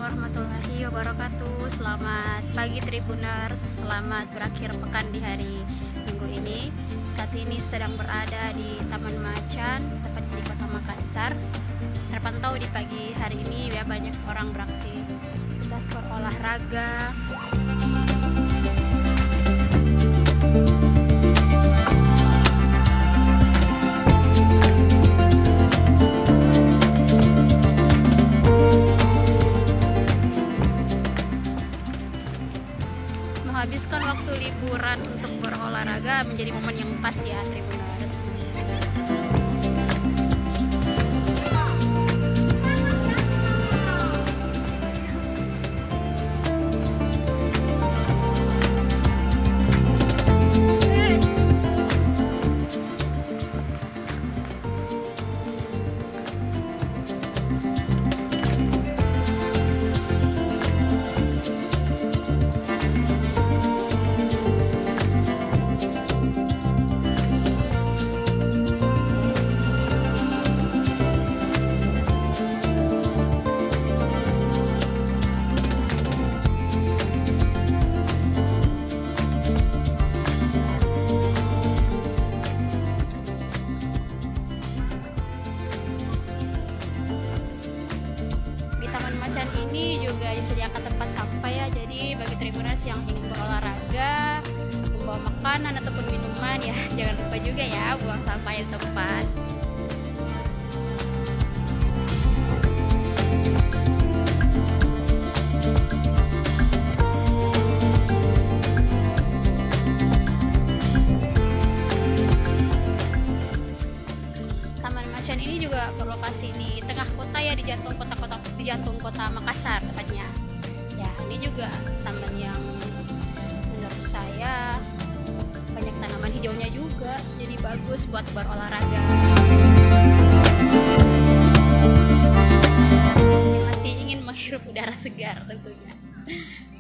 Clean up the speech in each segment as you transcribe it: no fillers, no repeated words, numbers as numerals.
warahmatullahi wabarakatuh. Selamat pagi Tribuners, selamat berakhir pekan di hari Minggu ini. Saat ini sedang berada di Taman Macan, tepat di Kota Makassar. Terpantau di pagi hari ini ya banyak orang beraktivitas berolahraga. Menghabiskan waktu liburan untuk berolahraga menjadi momen yang pas ya Tribuners. Ini juga disediakan tempat sampah ya, jadi bagi Tribuners yang ingin berolahraga, membawa makanan ataupun minuman ya jangan lupa juga ya buang sampah di tempat. Taman Macan ini juga berlokasi di tengah kota ya, di jantung kota Makassar tepatnya. Ya, ini juga taman yang menurut saya banyak tanaman hijaunya juga, jadi bagus buat berolahraga. Yang masih ingin menghirup udara segar tentunya.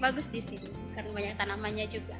Bagus di sini karena banyak tanamannya juga.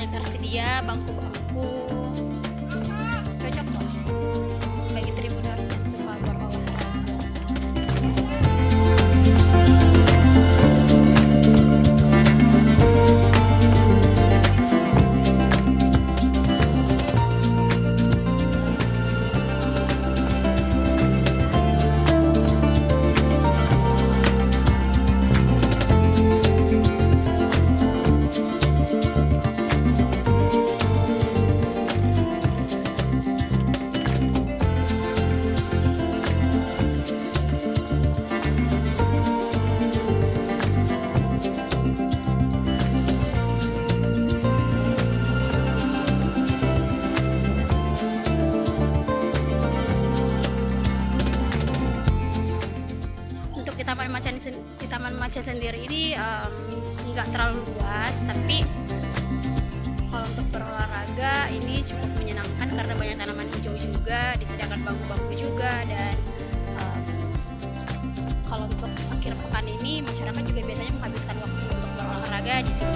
Tersedia bangku-bangku, cocok loh bagi Tribuners yang suka berolahraga. Di Taman Macan sendiri ini nggak terlalu luas, tapi kalau untuk berolahraga ini cukup menyenangkan karena banyak tanaman hijau juga, disediakan bangku-bangku juga, dan kalau untuk akhir pekan ini masyarakat juga biasanya menghabiskan waktu untuk berolahraga di sini.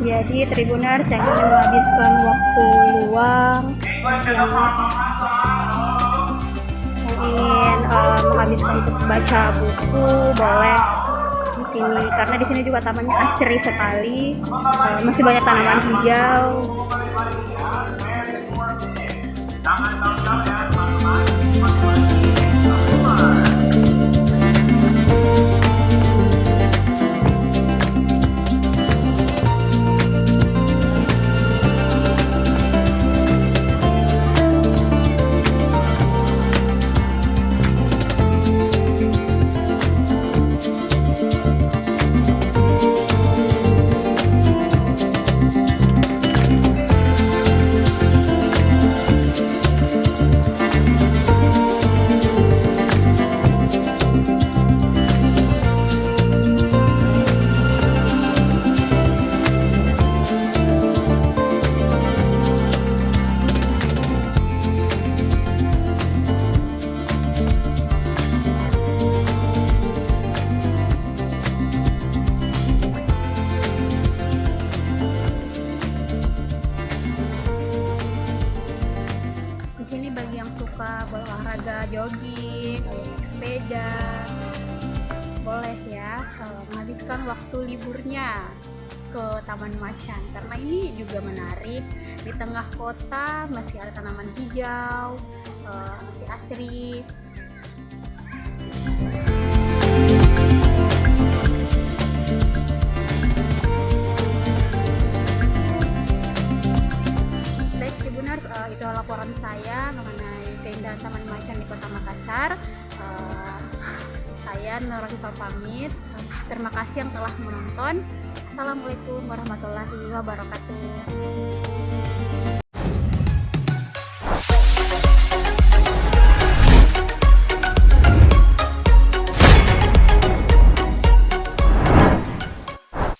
Jadi Tribuners yang ingin menghabiskan waktu luang, yang ingin menghabiskan untuk baca buku, boleh di sini karena di sini juga tamannya asri sekali, masih banyak tanaman hijau. Bagi yang suka berolahraga, jogging, sepeda, boleh ya menghabiskan waktu liburnya ke Taman Macan karena ini juga menarik. Di tengah kota masih ada tanaman hijau, masih asri. Itu laporan saya mengenai keindahan Taman Macan di Kota Makassar. Saya Nurul pamit. Terima kasih yang telah menonton. Assalamualaikum warahmatullahi wabarakatuh.